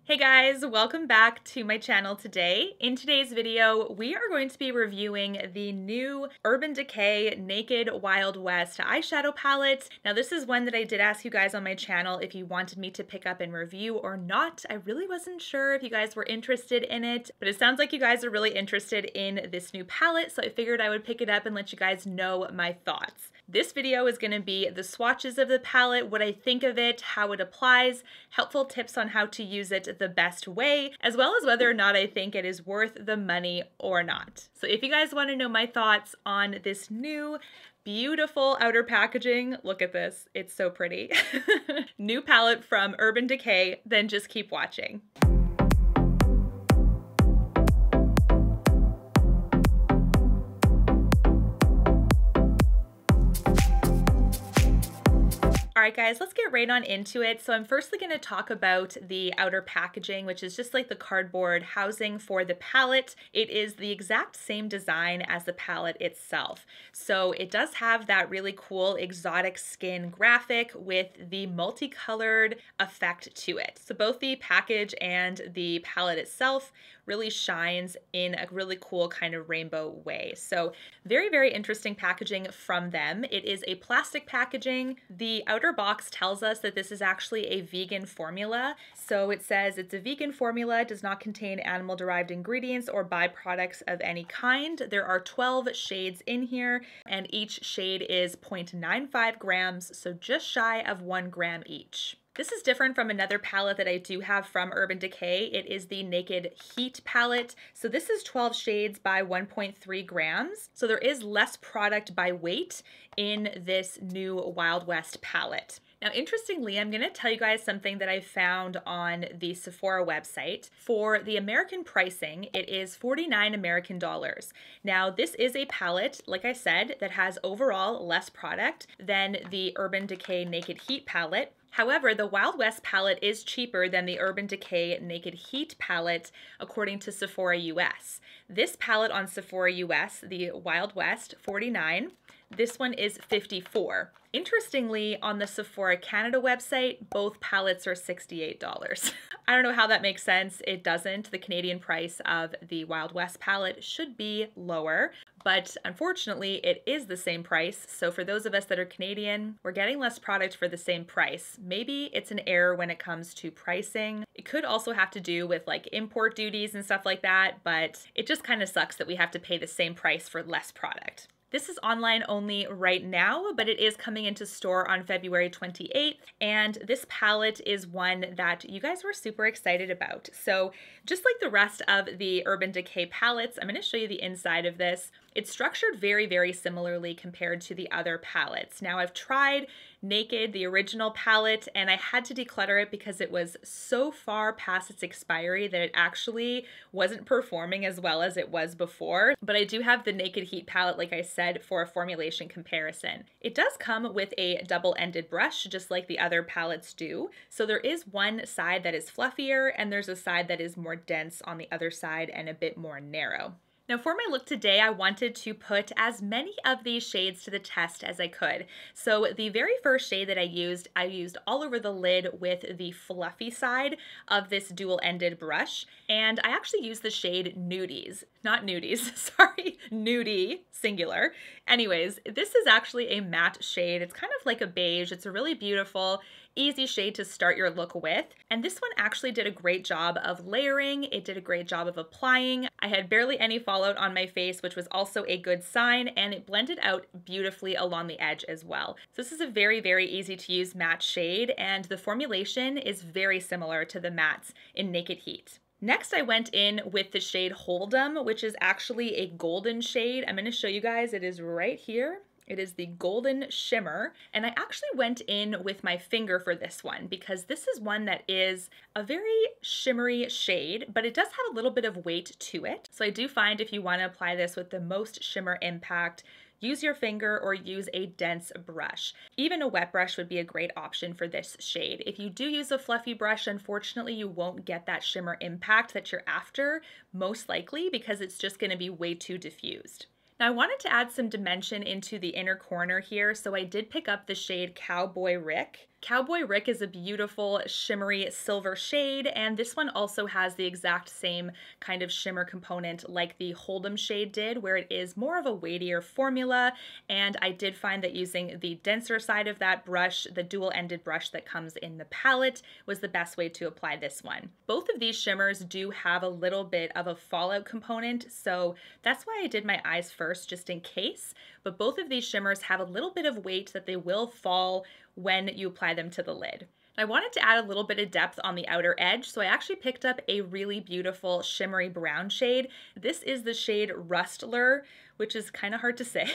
Hey guys, welcome back to my channel today. In today's video, we are going to be reviewing the new Urban Decay Naked Wild West eyeshadow palette. Now this is one that I did ask you guys on my channel if you wanted me to pick up and review or not. I really wasn't sure if you guys were interested in it, but it sounds like you guys are really interested in this new palette, so I figured I would pick it up and let you guys know my thoughts. This video is going to be the swatches of the palette, what I think of it, how it applies, helpful tips on how to use it the best way, as well as whether or not I think it is worth the money or not. So if you guys want to know my thoughts on this new beautiful outer packaging, look at this, it's so pretty, new palette from Urban Decay, then just keep watching. Alright guys, let's get right on into it. So I'm firstly going to talk about the outer packaging, which is just like the cardboard housing for the palette. It is the exact same design as the palette itself. So it does have that really cool exotic skin graphic with the multicolored effect to it. So both the package and the palette itself really shines in a really cool kind of rainbow way. So very, very interesting packaging from them. It is a plastic packaging. The outer box tells us that this is actually a vegan formula. So it says it's a vegan formula, does not contain animal-derived ingredients or byproducts of any kind. There are 12 shades in here, and each shade is 0.95 grams, so just shy of 1 gram each. This is different from another palette that I do have from Urban Decay. It is the Naked Heat palette. So this is 12 shades by 1.3 grams. So there is less product by weight in this new Wild West palette. Now, interestingly, I'm going to tell you guys something that I found on the Sephora website. For the American pricing, it is 49 American dollars. Now, this is a palette, like I said, that has overall less product than the Urban Decay Naked Heat palette. However, the Wild West palette is cheaper than the Urban Decay Naked Heat palette, according to Sephora US. This palette on Sephora US, the Wild West, 49. This one is 54. Interestingly, on the Sephora Canada website, both palettes are $68. I don't know how that makes sense. It doesn't. The Canadian price of the Wild West palette should be lower, but unfortunately, it is the same price. So for those of us that are Canadian, we're getting less product for the same price. Maybe it's an error when it comes to pricing. It could also have to do with like import duties and stuff like that, but it just kind of sucks that we have to pay the same price for less product. This is online only right now, but it is coming into store on February 28th, and this palette is one that you guys were super excited about. So just like the rest of the Urban Decay palettes, I'm going to show you the inside of this. It's structured very, very similarly compared to the other palettes. Now I've tried Naked, the original palette, and I had to declutter it because it was so far past its expiry that it actually wasn't performing as well as it was before. But I do have the Naked Heat palette, like I said, for a formulation comparison. It does come with a double-ended brush, just like the other palettes do. So there is one side that is fluffier, and there's a side that is more dense on the other side and a bit more narrow. Now for my look today, I wanted to put as many of these shades to the test as I could. So the very first shade that I used all over the lid with the fluffy side of this dual-ended brush. And I actually used the shade Nudies, not Nudies, sorry, Nudie, singular. Anyways, this is actually a matte shade. It's kind of like a beige. It's a really beautiful, easy shade to start your look with. And this one actually did a great job of layering. It did a great job of applying. I had barely any fallout on my face, which was also a good sign, and it blended out beautifully along the edge as well. So this is a very, very easy to use matte shade, and the formulation is very similar to the mattes in Naked Heat. Next, I went in with the shade Holdum, which is actually a golden shade. I'm going to show you guys, it is right here. It is the Golden Shimmer, and I actually went in with my finger for this one because this is one that is a very shimmery shade, but it does have a little bit of weight to it. So I do find if you want to apply this with the most shimmer impact, use your finger or use a dense brush. Even a wet brush would be a great option for this shade. If you do use a fluffy brush, unfortunately, you won't get that shimmer impact that you're after, most likely, because it's just going to be way too diffused. Now I wanted to add some dimension into the inner corner here, so I did pick up the shade Cowboy Rick. Cowboy Rick is a beautiful shimmery silver shade, and this one also has the exact same kind of shimmer component like the Holdum shade did, where it is more of a weightier formula, and I did find that using the denser side of that brush, the dual-ended brush that comes in the palette, was the best way to apply this one. Both of these shimmers do have a little bit of a fallout component, so that's why I did my eyes first, just in case, but both of these shimmers have a little bit of weight that they will fall when you apply them to the lid. I wanted to add a little bit of depth on the outer edge, so I actually picked up a really beautiful shimmery brown shade. This is the shade Rustler, which is kind of hard to say.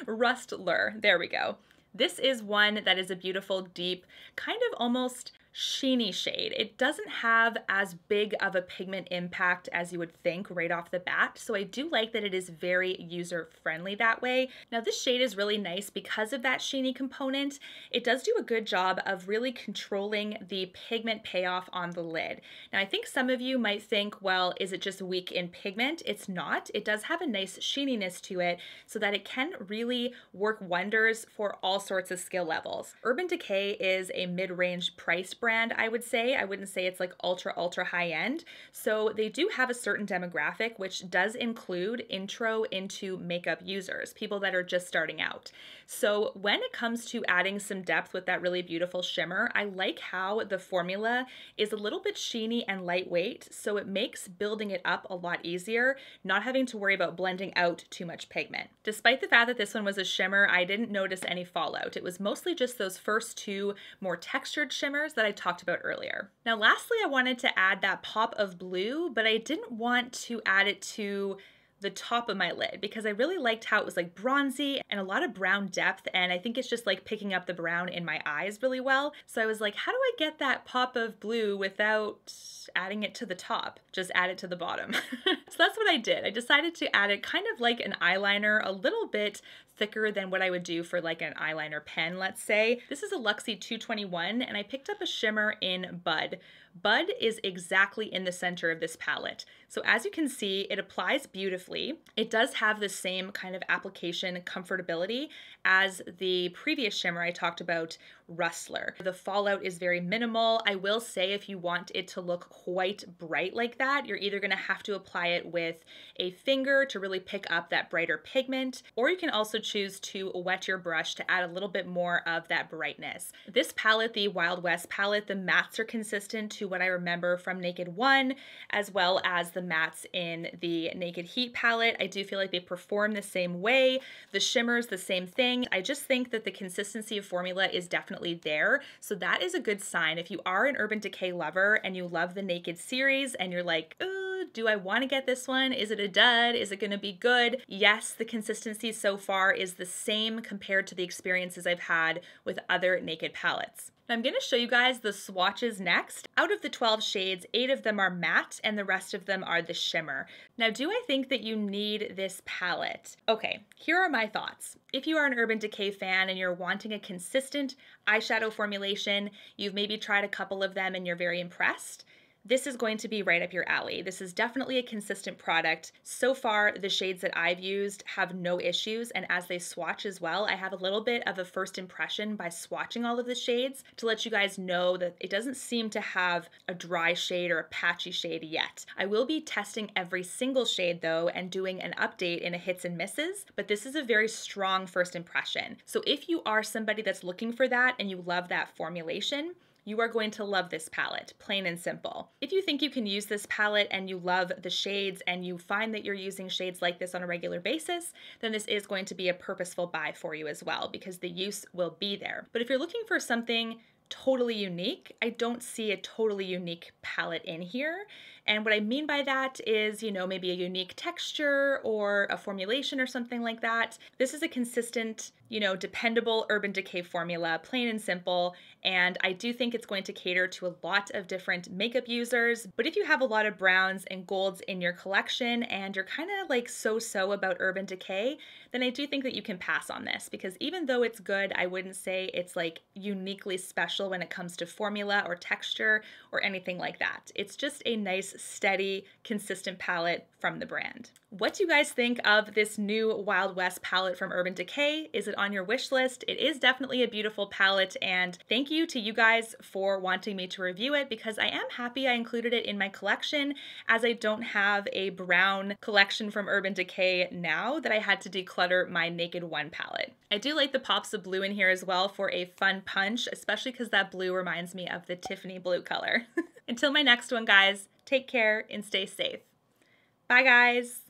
Rustler, there we go. This is one that is a beautiful, deep, kind of almost sheeny shade. It doesn't have as big of a pigment impact as you would think right off the bat, so I do like that it is very user-friendly that way. Now this shade is really nice because of that sheeny component. It does do a good job of really controlling the pigment payoff on the lid. Now I think some of you might think, well, is it just weak in pigment? It's not. It does have a nice sheeniness to it so that it can really work wonders for all sorts of skill levels. Urban Decay is a mid-range price brand, I would say. I wouldn't say it's like ultra high end. So they do have a certain demographic, which does include intro into makeup users, people that are just starting out. So when it comes to adding some depth with that really beautiful shimmer, I like how the formula is a little bit sheeny and lightweight, so it makes building it up a lot easier, not having to worry about blending out too much pigment. Despite the fact that this one was a shimmer, I didn't notice any fallout. It was mostly just those first two more textured shimmers that I talked about earlier. Now lastly, I wanted to add that pop of blue, but I didn't want to add it to the top of my lid because I really liked how it was like bronzy and a lot of brown depth, and I think it's just like picking up the brown in my eyes really well. So I was like, how do I get that pop of blue without adding it to the top? Just add it to the bottom. So that's what I did. I decided to add it kind of like an eyeliner, a little bit thicker than what I would do for like an eyeliner pen, let's say. This is a Luxie 221 and I picked up a shimmer in Bud. Bud is exactly in the center of this palette. So as you can see, it applies beautifully. It does have the same kind of application comfortability as the previous shimmer I talked about, Rustler. The fallout is very minimal. I will say if you want it to look quite bright like that, you're either gonna have to apply it with a finger to really pick up that brighter pigment, or you can also choose to wet your brush to add a little bit more of that brightness. This palette, the Wild West palette, the mattes are consistent to what I remember from Naked One, as well as the mattes in the Naked Heat palette. I do feel like they perform the same way. The shimmer's the same thing. I just think that the consistency of formula is definitely there. So that is a good sign. If you are an Urban Decay lover and you love the Naked series and you're like, do I want to get this one? Is it a dud? Is it going to be good? Yes, the consistency so far is the same compared to the experiences I've had with other Naked palettes. I'm going to show you guys the swatches next. Out of the 12 shades, 8 of them are matte and the rest of them are the shimmer. Now, do I think that you need this palette? Okay, here are my thoughts. If you are an Urban Decay fan and you're wanting a consistent eyeshadow formulation, you've maybe tried a couple of them and you're very impressed, this is going to be right up your alley. This is definitely a consistent product. So far, the shades that I've used have no issues, and as they swatch as well, I have a little bit of a first impression by swatching all of the shades to let you guys know that it doesn't seem to have a dry shade or a patchy shade yet. I will be testing every single shade though and doing an update in a hits and misses, but this is a very strong first impression. So if you are somebody that's looking for that and you love that formulation, you are going to love this palette, plain and simple. If you think you can use this palette and you love the shades and you find that you're using shades like this on a regular basis, then this is going to be a purposeful buy for you as well because the use will be there. But if you're looking for something totally unique, I don't see a totally unique palette in here. And what I mean by that is, you know, maybe a unique texture or a formulation or something like that. This is a consistent, you know, dependable Urban Decay formula, plain and simple. And I do think it's going to cater to a lot of different makeup users. But if you have a lot of browns and golds in your collection and you're kind of like so-so about Urban Decay, then I do think that you can pass on this because even though it's good, I wouldn't say it's like uniquely special when it comes to formula or texture or anything like that. It's just a nice, steady, consistent palette from the brand. What do you guys think of this new Wild West palette from Urban Decay? Is it on on your wish list. It is definitely a beautiful palette, and thank you to you guys for wanting me to review it because I am happy I included it in my collection, as I don't have a brown collection from Urban Decay now that I had to declutter my Naked One palette. I do like the pops of blue in here as well for a fun punch, especially because that blue reminds me of the Tiffany blue color. Until my next one, guys, take care and stay safe. Bye, guys.